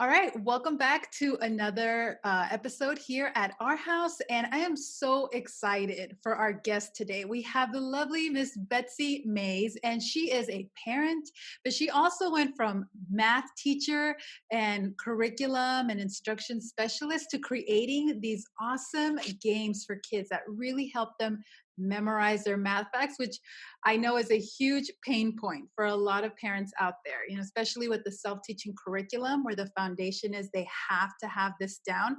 All right, welcome back to another episode here at our house. And I am so excited for our guest today. We have the lovely Miss Betsy Mays, and she is a parent, but she also went from math teacher and curriculum and instruction specialist to creating these awesome games for kids that really help them memorize their math facts, which I know is a huge pain point for a lot of parents out there, especially with the self teaching curriculum where the foundation is they have to have this down.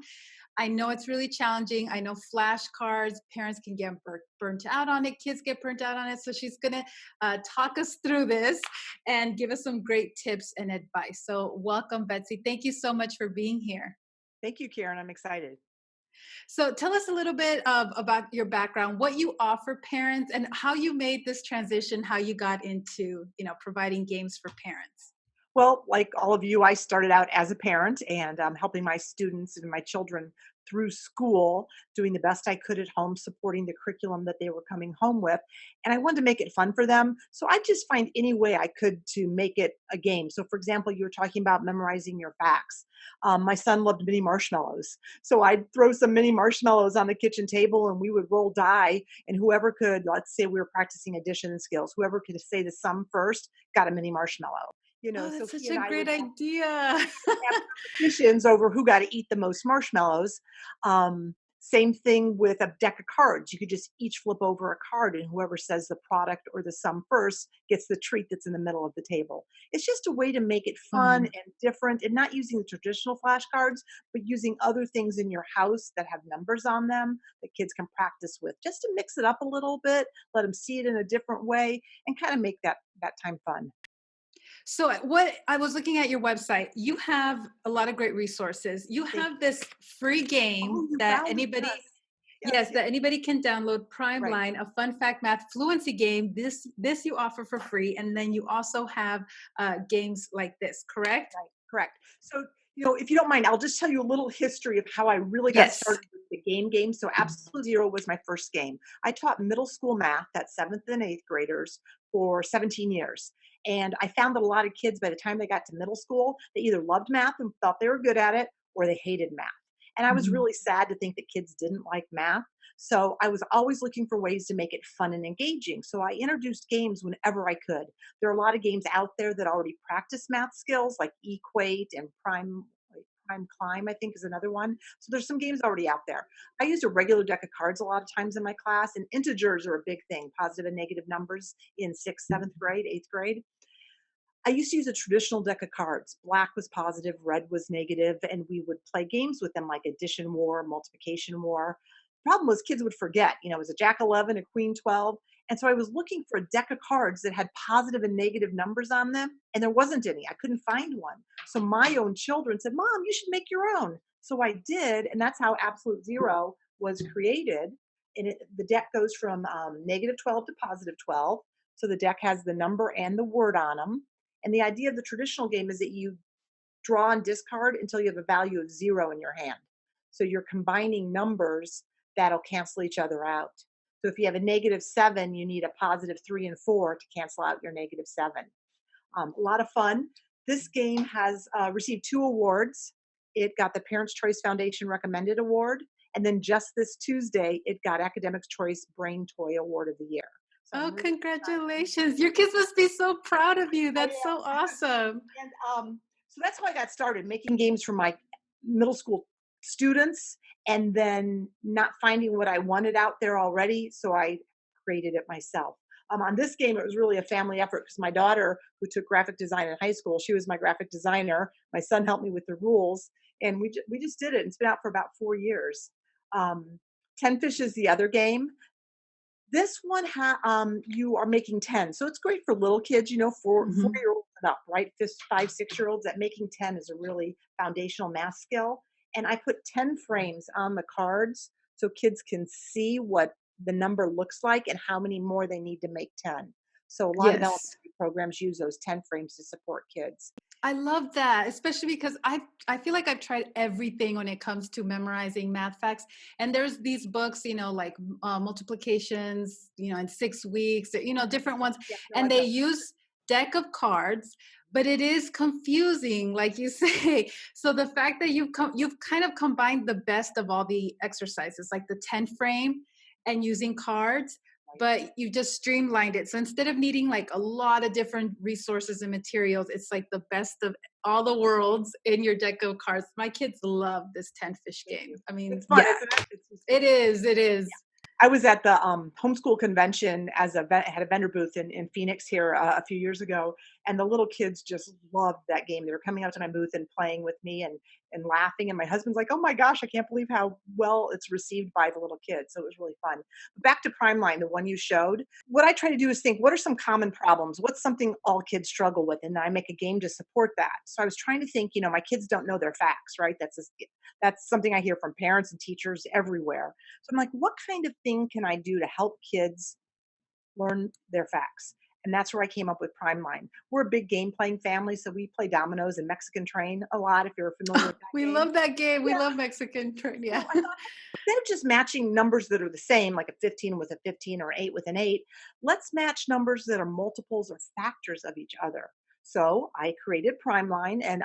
I know it's really challenging. I know flashcards, parents can get burnt out on it, kids get burnt out on it. So she's going to talk us through this and give us some great tips and advice. So, welcome, Betsy. Thank you so much for being here. Thank you, Karen. I'm excited. So tell us a little bit about your background, what you offer parents, and how you made this transition, how you got into, providing games for parents. Well, like all of you, I started out as a parent and helping my students and my children through school, doing the best I could at home, supporting the curriculum that they were coming home with. And I wanted to make it fun for them. So I just find any way I could to make it a game. So, for example, you were talking about memorizing your facts. My son loved mini marshmallows. So I'd throw some mini marshmallows on the kitchen table and we would roll die. And whoever could, let's say we were practicing addition skills, whoever could say the sum first got a mini marshmallow. Oh, So that's such he a and I great would idea. have competitions over who got to eat the most marshmallows. Same thing with a deck of cards. You could just each flip over a card, and whoever says the product or the sum first gets the treat that's in the middle of the table. It's just a way to make it fun Mhm. and different, and not using the traditional flashcards, but using other things in your house that have numbers on them that kids can practice with, just to mix it up a little bit, let them see it in a different way, and kind of make that time fun. So, what I was looking at your website, you have a lot of great resources. You Thank have you. this free Oh, game you that found it. anybody, Yes. Yes, yes, yes. that anybody can download. Prime Right, Line, a fun fact math fluency game. This you offer for free, and then you also have games like this. Correct? right, correct. So, if you don't mind, I'll just tell you a little history of how I really got Yes. started with the game. So, Absolute Zero was my first game. I taught middle school math, that's seventh and eighth graders, for 17 years. And I found that a lot of kids, by the time they got to middle school, they either loved math and thought they were good at it, or they hated math. And I was Mhm. really sad to think that kids didn't like math. So I was always looking for ways to make it fun and engaging. So I introduced games whenever I could. There are a lot of games out there that already practice math skills, like Equate and Prime Climb, I think is another one. So there's some games already out there. I used a regular deck of cards a lot of times in my class, and integers are a big thing, positive and negative numbers in sixth, seventh grade, eighth grade. I used to use a traditional deck of cards. Black was positive, red was negative, and we would play games with them like addition war, multiplication war. Problem was kids would forget, it was a jack 11, a queen 12. And so I was looking for a deck of cards that had positive and negative numbers on them, and there wasn't any. I couldn't find one. So my own children said, "Mom, you should make your own." So I did, and that's how Absolute Zero was created. And the deck goes from negative 12 to positive 12. So the deck has the number and the word on them, and the idea of the traditional game is that you draw and discard until you have a value of zero in your hand. So you're combining numbers that'll cancel each other out. So if you have a negative seven, you need a positive three and four to cancel out your negative seven. A lot of fun. This game has received two awards. It got the Parents' Choice Foundation Recommended Award. And then just this Tuesday, it got Academics' Choice Brain Toy Award of the Year. So Oh, I'm really excited. congratulations. Your kids must be so proud of you. I That's so awesome. And so that's how I got started making games for my middle school students, and then not finding what I wanted out there already. So I created it myself. On this game, it was really a family effort because my daughter, who took graphic design in high school, she was my graphic designer. My son helped me with the rules, and we just did it. It's been out for about 4 years. Um, 10 Fish is the other game. This one, you are making 10. So it's great for little kids, 4 4 year olds and up, right? Just 5 6 year olds. That making 10 is a really foundational math skill. And I put 10 frames on the cards so kids can see what the number looks like and how many more they need to make 10. So a lot of Yes. elementary programs use those 10 frames to support kids. I love that, especially because I feel like I've tried everything when it comes to memorizing math facts. And there's these books, like multiplications, in 6 weeks, different ones, Yeah, no, and I've they done. use deck of cards. but it is confusing, like you say. So the fact that you've kind of combined the best of all the exercises, like the 10 frame and using cards, Right. but you just streamlined it. So instead of needing like a lot of different resources and materials, it's like the best of all the worlds in your deck of cards. My kids love this 10 fish They game. do. I mean, It's fun, yeah, isn't it? It's just it is. It is. I was at the homeschool convention as had a vendor booth in Phoenix here a few years ago, and the little kids just loved that game. They were coming out to my booth and playing with me and laughing. And my husband's like, "Oh my gosh, I can't believe how well it's received by the little kids." So it was really fun. But back to Primeline, the one you showed. What I try to do is think, what are some common problems? What's something all kids struggle with, and then I make a game to support that. So I was trying to think, my kids don't know their facts, right? That's something I hear from parents and teachers everywhere. So I'm like, what kind of thing can I do to help kids learn their facts? And that's where I came up with Primeline. We're a big game playing family, so we play dominoes and Mexican Train a lot, if you're familiar with that We game. love that game. We Yeah. love Mexican train. So Yeah. I thought, instead of just matching numbers that are the same, like a 15 with a 15 or 8 with an 8, let's match numbers that are multiples or factors of each other. So I created Primeline, and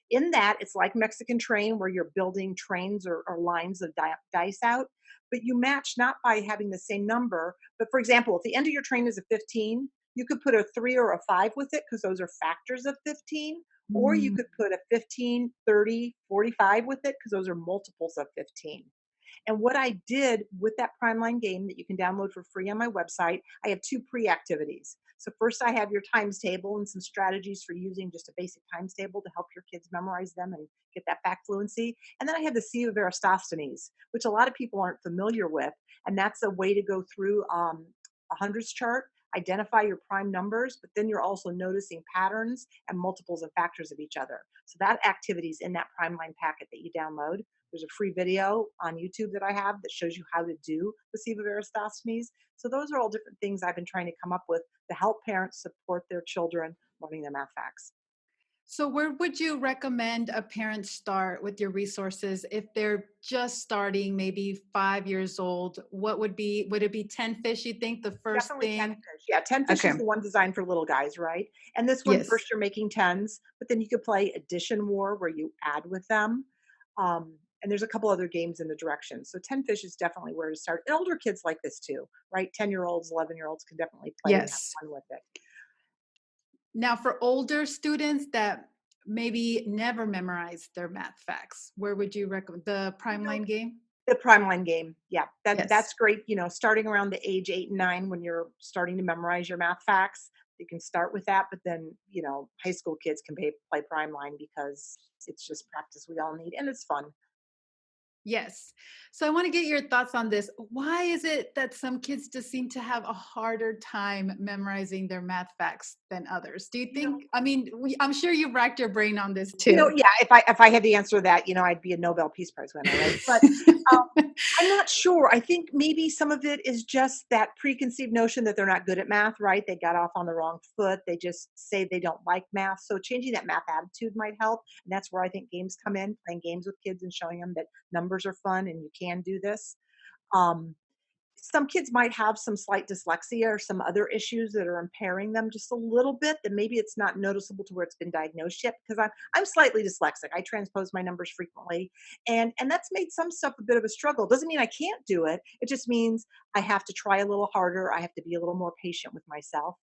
in that, it's like Mexican Train, where you're building trains or lines of dice out, but you match not by having the same number. But for example, if the end of your train is a 15, you could put a 3 or a 5 with it because those are factors of 15. Or you Mm. could put a 15, 30, 45 with it because those are multiples of 15. And what I did with that Primeline game that you can download for free on my website, I have two pre activities. So, first, I have your times table and some strategies for using just a basic times table to help your kids memorize them and get that fact fluency. And then I have the Sea of Eratosthenes, which a lot of people aren't familiar with. And that's a way to go through a hundreds chart, identify your prime numbers, but then you're also noticing patterns and multiples and factors of each other. So, that activity is in that Primeline packet that you download. There's a free video on YouTube that I have that shows you how to do the sieve of Eratosthenes. So those are all different things I've been trying to come up with to help parents support their children learning their math facts. So, where would you recommend a parent start with your resources if they're just starting, maybe 5 years old? Would it be 10 fish, you think, the first Definitely 10 thing? fish. Yeah, 10 fish Okay. is the one designed for little guys, right? And this one, Yes. first you're making tens, but then you could play Addition War where you add with them. And there's a couple other games in the direction. So 10 fish is definitely where to start. And older kids like this too, right? 10-year-olds, 11-year-olds can definitely play and have Yes. fun with it. Now, for older students that maybe never memorized their math facts, where would you recommend the You know, Primeline game? The Primeline game, yeah, Yes. that's great, starting around the age 8 and 9 when you're starting to memorize your math facts, you can start with that, but then, high school kids can play Primeline because it's just practice we all need, and it's fun. Yes. So I want to get your thoughts on this. Why is it that some kids just seem to have a harder time memorizing their math facts than others? Do you You know think, I mean, I'm sure you've racked your brain on this too. yeah, if I had the answer to that, I'd be a Nobel Peace Prize winner, right? But, um, I'm not sure. I think maybe some of it is just that preconceived notion that they're not good at math, right? They got off on the wrong foot. They just say they don't like math. So changing that math attitude might help. And that's where I think games come in, playing games with kids and showing them that numbers are fun and you can do this. Um, some kids might have some slight dyslexia or some other issues that are impairing them just a little bit that maybe it's not noticeable to where it's been diagnosed yet because I'm slightly dyslexic. I transpose my numbers frequently and that's made some stuff a bit of a struggle. Doesn't mean I can't do it. It just means I have to try a little harder. I have to be a little more patient with myself.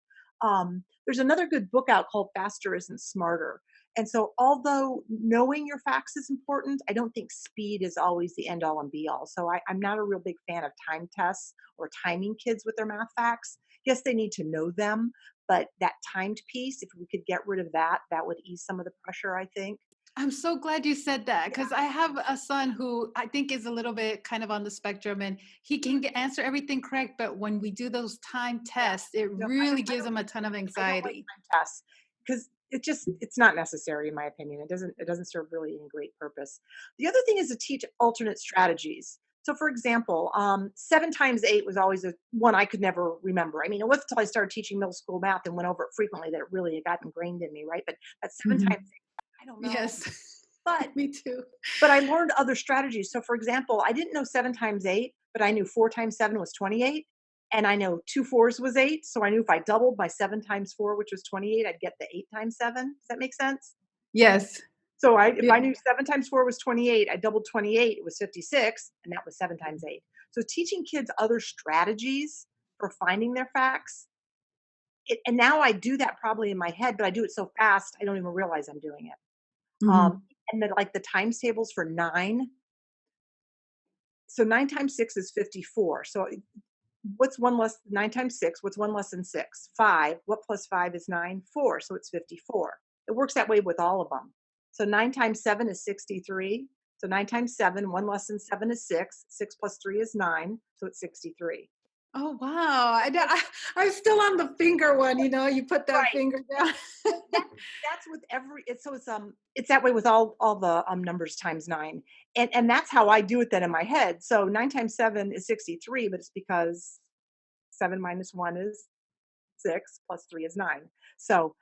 There's another good book out called Faster Isn't Smarter. And so, although knowing your facts is important, I don't think speed is always the end all and be all. So, I'm not a real big fan of time tests or timing kids with their math facts. Yes, they need to know them, but that timed piece, if we could get rid of that, that would ease some of the pressure, I think. I'm so glad you said that Yeah. because I have a son who I think is a little bit kind of on the spectrum and he can answer everything correct. But when we do those time Yeah. tests, it No, really I gives don't him a ton of I don't like anxiety. time tests because it's not necessary in my opinion. It doesn't serve really any great purpose. The other thing is to teach alternate strategies. So, for example, 7 times 8 was always a one I could never remember. I mean, it wasn't until I started teaching middle school math and went over it frequently that it really got ingrained in me, right? But that's seven Mhm. times eight. I don't know, Yes. but Me too. I learned other strategies. So, for example, I didn't know 7 times 8, but I knew 4 times 7 was 28. And I know 2 fours was 8, so I knew if I doubled my 7 times 4, which was 28, I'd get the 8 times 7. Does that make sense? Yes. So if Yeah. I knew 7 times 4 was 28, I doubled 28, it was 56, and that was 7 times 8. So teaching kids other strategies for finding their facts, and now I do that probably in my head, but I do it so fast, I don't even realize I'm doing it. Um, Mhm. and then, like, the times tables for 9, so 9 times 6 is 54. So what's 1 less 9 times 6? What's 1 less than 6? 5. What plus 5 is 9? 4. So it's 54. It works that way with all of them. So 9 times 7 is 63. So 9 times 7, 1 less than 7 is 6. 6 plus 3 is 9. So it's 63. Oh, wow. I'm still on the finger one, you put that Right. finger down. But that's with every it's that way with all the numbers times 9. And that's how I do it then in my head. So 9 times 7 is 63, but it's because 7 minus 1 is 6 plus 3 is 9. So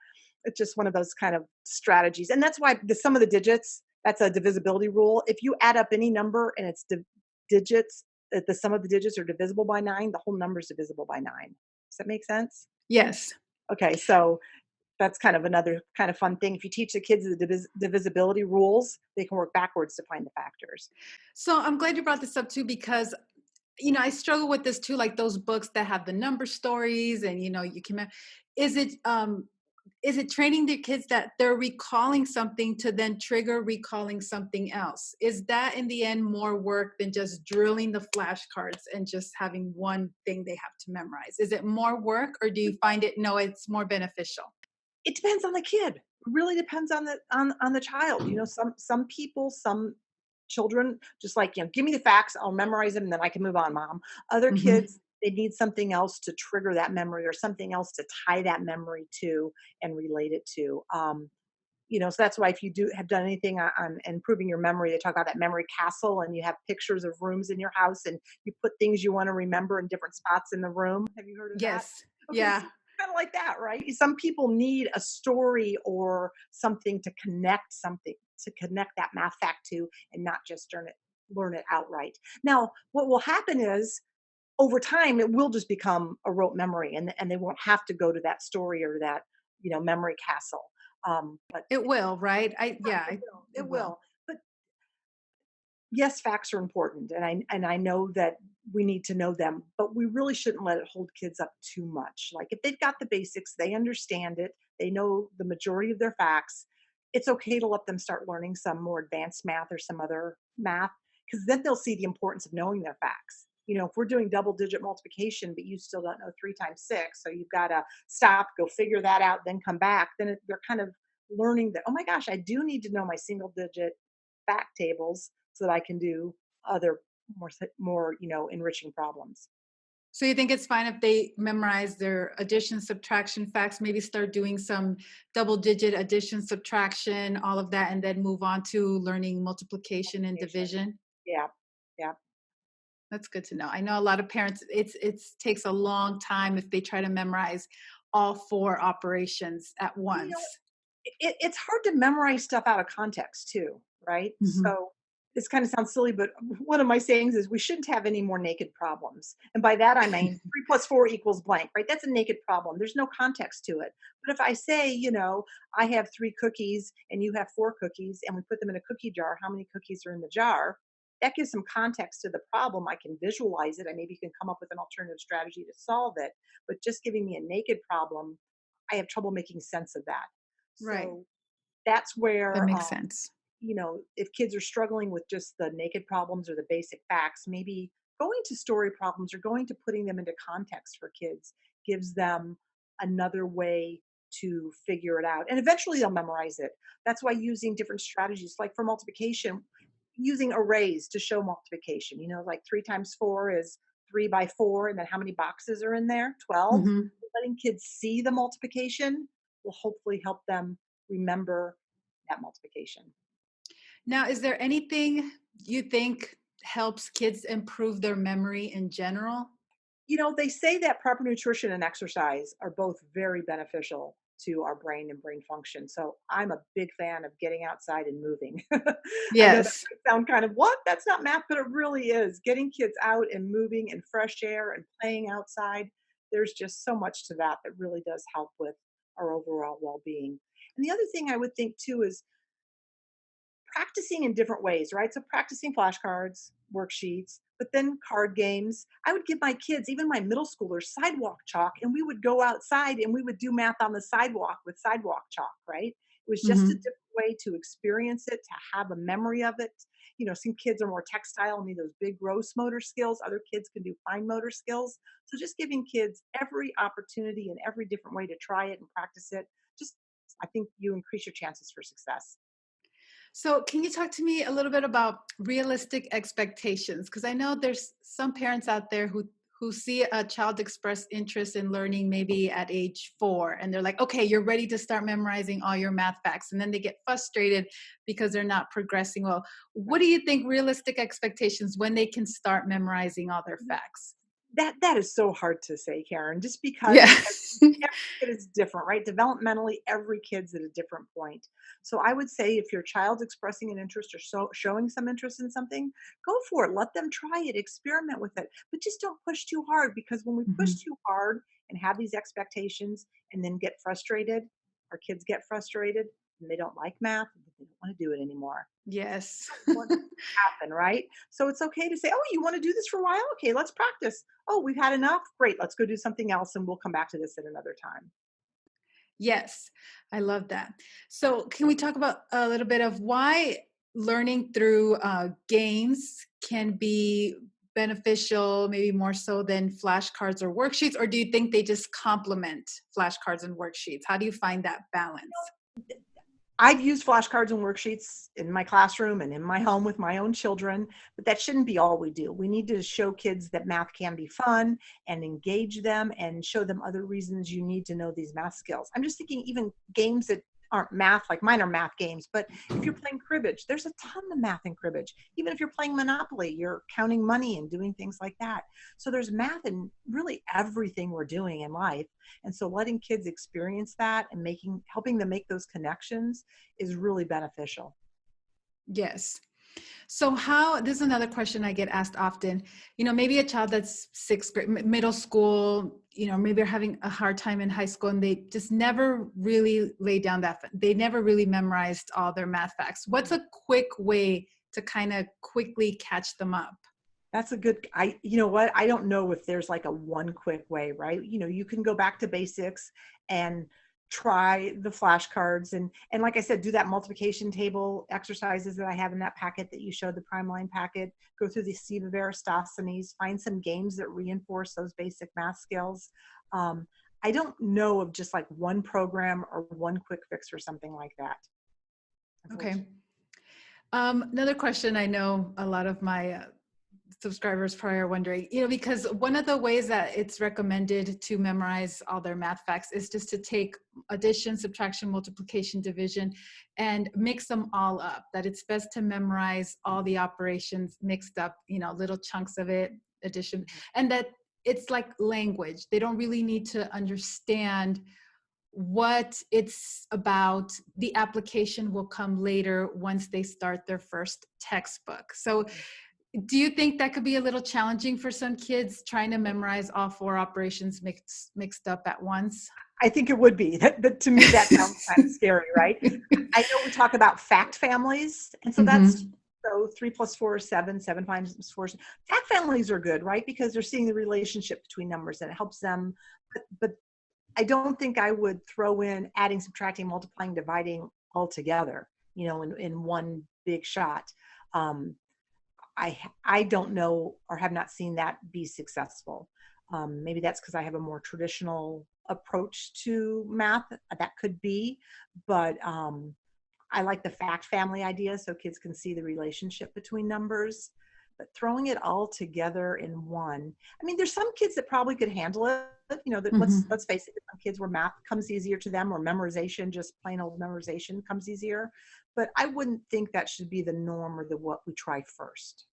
it's just one of those kind of strategies. And that's why the sum of the digits, that's a divisibility rule. If you add up any number and it's digits, the sum of the digits are divisible by 9, the whole number is divisible by 9. Does that make sense? Yes. Okay, so that's kind of another kind of fun thing. If you teach the kids the divisibility rules, they can work backwards to find the factors. So I'm glad you brought this up too, because I struggle with this too, like those books that have the number stories, and you can. Is it is it training the kids that they're recalling something to then trigger recalling something else? Is that in the end more work than just drilling the flashcards and just having one thing they have to memorize? Is it more work, or do you find it no, it's more beneficial? It depends on the kid. It really depends on the child. Some people, some children just like, give me the facts, I'll memorize them, and then I can move on, mom. Other Hmm. kids, they need something else to trigger that memory or something else to tie that memory to and relate it to. So that's why if you do have done anything on improving your memory, they talk about that memory castle, and you have pictures of rooms in your house, and you put things you want to remember in different spots in the room. Have you heard of that? Yes. Okay, Yeah. so kind of like that, right? Some people need a story or something to connect that math fact to, and not just learn it outright. Now, what will happen is over time it will just become a rote memory, and they won't have to go to that story or that memory castle. But It will, right? Yeah, it will. it It will. will. But yes, facts are important, and I know that we need to know them, but we really shouldn't let it hold kids up too much. Like if they've got the basics, they understand it, they know the majority of their facts, it's okay to let them start learning some more advanced math or some other math, because then they'll see the importance of knowing their facts. If we're doing double digit multiplication, but you still don't know 3 times 6, so you've got to stop, go figure that out, then come back. Then they're kind of learning that, oh my gosh, I do need to know my single digit fact tables so that I can do other more enriching problems. So you think it's fine if they memorize their addition, subtraction facts, maybe start doing some double digit addition, subtraction, all of that, and then move on to learning multiplication and Multiplication. division? Yeah, yeah. That's good to know. I know a lot of parents, it's takes a long time if they try to memorize all four operations at You know, once. it's hard to memorize stuff out of context too, right? Mhm. So this kind of sounds silly, but one of my sayings is we shouldn't have any more naked problems. And by that I mean 3 plus 4 equals blank, right? That's a naked problem. There's no context to it. But if I say, I have 3 cookies and you have 4 cookies and we put them in a cookie jar, how many cookies are in the jar? That gives some context to the problem. I can visualize it. I maybe can come up with an alternative strategy to solve it. But just giving me a naked problem, I have trouble making sense of that. Right. So that's That where, makes sense. if kids are struggling with just the naked problems or the basic facts, maybe going to story problems or going to putting them into context for kids gives them another way to figure it out. And eventually they'll memorize it. That's why using different strategies, like for multiplication, using arrays to show multiplication, like 3 times 4 is 3 by 4. And then how many boxes are in there? 12. Mhm. Letting kids see the multiplication will hopefully help them remember that multiplication. Now, is there anything you think helps kids improve their memory in general? They say that proper nutrition and exercise are both very beneficial to our brain and brain function. So I'm a big fan of getting outside and moving. I know that Yes. might sound kind of, what? That's not math, but it really is. Getting kids out and moving and fresh air and playing outside. There's just so much to that that really does help with our overall well-being. And the other thing I would think too is practicing in different ways, right? So practicing flashcards, worksheets, but then card games. I would give my kids, even my middle schoolers, sidewalk chalk, and we would go outside and we would do math on the sidewalk with sidewalk chalk, right? It was just a Hmm. different way to experience it, to have a memory of it. Some kids are more textile and need those big gross motor skills. Other kids can do fine motor skills. So just giving kids every opportunity and every different way to try it and practice it, just I think you increase your chances for success. So, can you talk to me a little bit about realistic expectations? Because I know there's some parents out there who see a child express interest in learning maybe at age 4, and they're like, "Okay, you're ready to start memorizing all your math facts," and then they get frustrated because they're not progressing well. What do you think realistic expectations when they can start memorizing all their facts? That is so hard to say, Karen, just because Yeah. every kid is different, right? Developmentally, every kid's at a different point. So I would say if your child's expressing an interest or showing some interest in something, go for it. Let them try it, experiment with it, but just don't push too hard because when we push Mhm. too hard and have these expectations and then get frustrated, our kids get frustrated and they don't like math and they don't want to do it anymore. Yes. Don't want happen, right? So it's okay to say, "Oh, you wanna do this for a while? Okay, let's practice. Oh, we've had enough? Great, let's go do something else, and we'll come back to this at another time." Yes, I love that. So, can we talk about a little bit of why learning through games can be beneficial, maybe more so than flashcards or worksheets? Or do you think they just complement flashcards and worksheets? How do you find that balance? I've used flashcards and worksheets in my classroom and in my home with my own children, but that shouldn't be all we do. We need to show kids that math can be fun and engage them and show them other reasons you need to know these math skills. I'm just thinking even games that aren't math, like mine are math games, but if you're playing cribbage, there's a ton of math in cribbage. Even if you're playing Monopoly, you're counting money and doing things like that. So there's math in really everything we're doing in life. And so letting kids experience that and helping them make those connections is really beneficial. Yes. So how this is another question I get asked often. Maybe a child that's sixth grade, middle school, maybe they're having a hard time in high school and they just never really lay down they never really memorized all their math facts. What's a quick way to kind of quickly catch them up? That's a good, you know what? I don't know if there's like a one quick way, right? You can go back to basics and try the flashcards and like I said, do that multiplication table exercises that I have in that packet that you showed, the prime line packet, go through the Sieve of Eratosthenes, find some games that reinforce those basic math skills. Um, I don't know of just like one program or one quick fix for something like that, Okay. unfortunately. Another question I know a lot of my subscribers probably are wondering, because one of the ways that it's recommended to memorize all their math facts is just to take addition, subtraction, multiplication, division, and mix them all up. That it's best to memorize all the operations mixed up, little chunks of it, addition, and that it's like language. They don't really need to understand what it's about. The application will come later once they start their first textbook. So do you think that could be a little challenging for some kids trying to memorize all 4 operations mixed up at once? I think it would be. To me, that sounds kind of scary, right? I know we talk about fact families, and so that's Mhm. so 3 plus 4 is 7, 7 times 4. Fact families are good, right? Because they're seeing the relationship between numbers and it helps them. But I don't think I would throw in adding, subtracting, multiplying, dividing all together, in one big shot. Um, I don't know or have not seen that be successful. Maybe that's because I have a more traditional approach to math. That could be, but I like the fact family idea so kids can see the relationship between numbers. But throwing it all together in one, I mean, there's some kids that probably could handle it. That Mhm. let's face it, some kids where math comes easier to them, or memorization, just plain old memorization, comes easier. But I wouldn't think that should be the norm or the what we try first.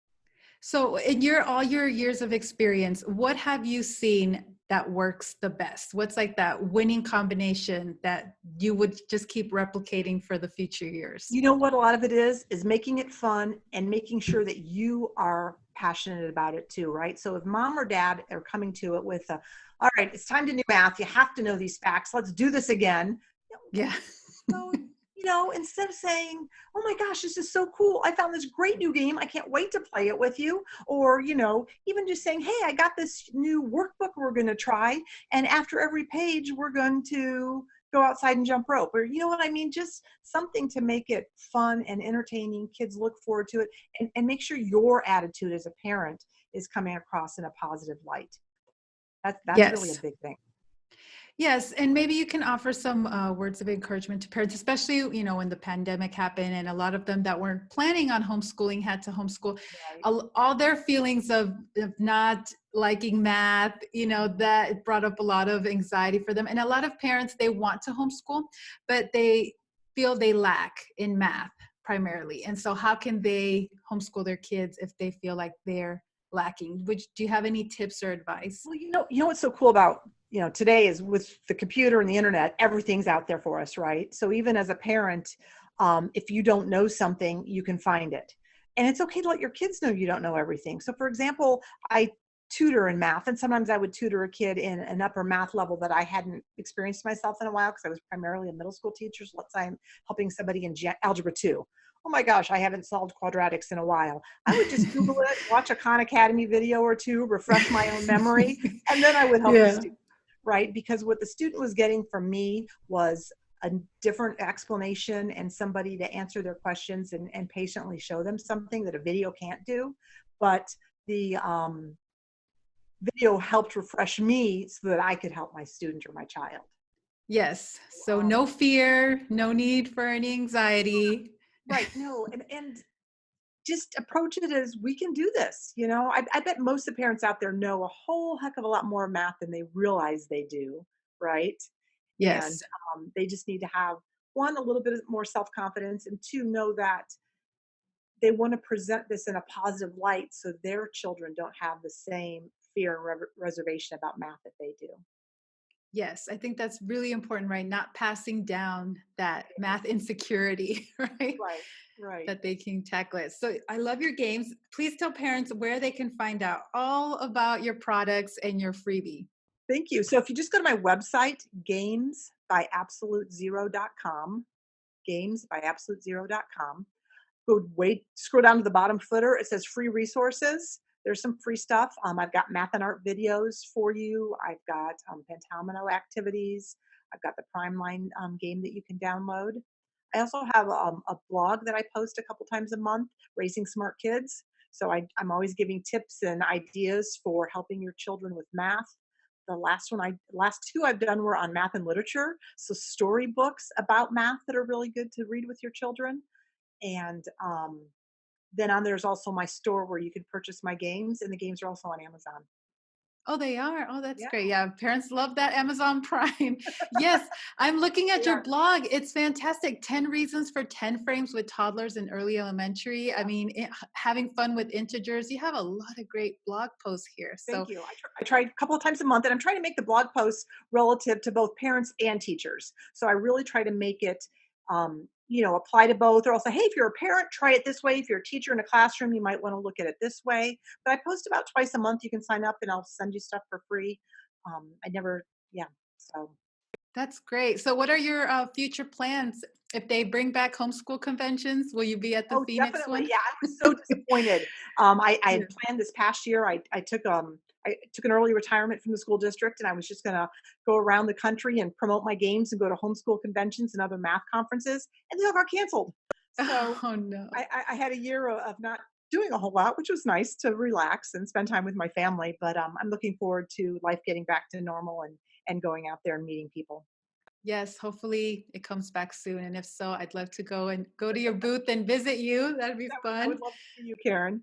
So, in your all your years of experience, what have you seen that works the best? What's like that winning combination that you would just keep replicating for the future years? You know what a lot of it is making it fun and making sure that you are passionate about it too, right? So if mom or dad are coming to it with all right, it's time to do math. You have to know these facts. Let's do this again. Yeah. So, instead of saying, "Oh my gosh, this is so cool. I found this great new game. I can't wait to play it with you." Or, even just saying, "Hey, I got this new workbook we're going to try. And after every page, we're going to go outside and jump rope." Or, you know what I mean? Just something to make it fun and entertaining. Kids look forward to it, and make sure your attitude as a parent is coming across in a positive light. That's really a Yes. big thing. Yes, and maybe you can offer some words of encouragement to parents, especially when the pandemic happened, and a lot of them that weren't planning on homeschooling had to homeschool. Right. All their feelings of not liking math, that it brought up a lot of anxiety for them. And a lot of parents, they want to homeschool, but they feel they lack in math primarily. And so, how can they homeschool their kids if they feel like they're lacking? Which do you have any tips or advice? Well, what's so cool about, today is with the computer and the internet, everything's out there for us, right? So even as a parent, if you don't know something, you can find it. And it's okay to let your kids know you don't know everything. So for example, I tutor in math, and sometimes I would tutor a kid in an upper math level that I hadn't experienced myself in a while because I was primarily a middle school teacher. So let's say I'm helping somebody in algebra 2. Oh my gosh, I haven't solved quadratics in a while. I would just Google it, watch a Khan Academy video or two, refresh my own memory, and then I would help the Yeah. student, right? Because what the student was getting from me was a different explanation and somebody to answer their questions and patiently show them something that a video can't do. But the video helped refresh me so that I could help my student or my child. Yes. So Um, no fear, no need for any anxiety. right. No, and just approach it as we can do this. I bet most of the parents out there know a whole heck of a lot more math than they realize they do, right? And Yes. they just need to have one, a little bit more self confidence, and two, know that they want to present this in a positive light so their children don't have the same fear and reservation about math that they do. Yes. I think that's really important, right? Not passing down that math insecurity, right? Right, right. That they can tackle it. So I love your games. Please tell parents where they can find out all about your products and your freebie. Thank you. So if you just go to my website, gamesbyabsolutezero.com, gamesbyabsolutezero.com, scroll down to the bottom footer. It says free resources. There's some free stuff. I've got math and art videos for you. I've got pentamino activities. I've got the Primeline game that you can download. I also have a blog that I post a couple times a month, Raising Smart Kids. So I'm always giving tips and ideas for helping your children with math. Last two I've done were on math and literature. So storybooks about math that are really good to read with your children. And then on there's also my store where you can purchase my games, and the games are also on Amazon. Oh, they are? Oh, that's Yeah, great. Yeah, parents love that Amazon Prime. Yes, I'm looking at they your are. blog. It's fantastic. 10 reasons for 10 frames with toddlers in early elementary. I mean, having fun with integers. You have a lot of great blog posts here. Thank So, you. I try a couple of times a month, and I'm trying to make the blog posts relative to both parents and teachers. So I really try to make it, apply to both. Or I'll say, hey, if you're a parent, try it this way. If you're a teacher in a classroom, you might want to look at it this way. But I post about twice a month. You can sign up, and I'll send you stuff for free. I never, yeah. So that's great. So, what are your future plans? If they bring back homeschool conventions, will you be at the oh, Phoenix definitely. one? Yeah, I was so disappointed. I Yeah. had planned this past year. I took an early retirement from the school district, and I was just going to go around the country and promote my games and go to homeschool conventions and other math conferences, and they all got canceled. So Oh, no. I had a year of not doing a whole lot, which was nice to relax and spend time with my family. But I'm looking forward to life getting back to normal and going out there and meeting people. Yes, hopefully it comes back soon. And if so, I'd love to go to your booth and visit you. That'd be I fun. would love to see you, Karen.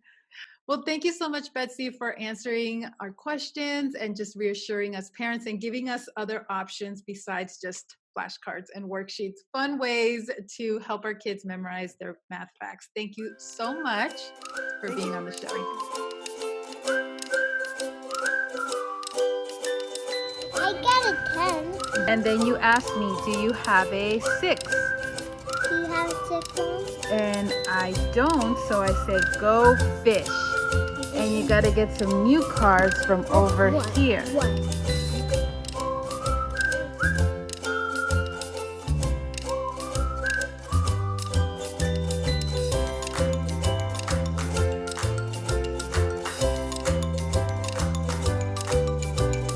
Well, thank you so much, Betsy, for answering our questions and just reassuring us parents and giving us other options besides just flashcards and worksheets, fun ways to help our kids memorize their math facts. Thank you so much for being on the show. I got a 10. And then you asked me, do you have a 6? Do you have a 6 on? And I don't, so I said go fish. And you gotta get some new cards from over here. One.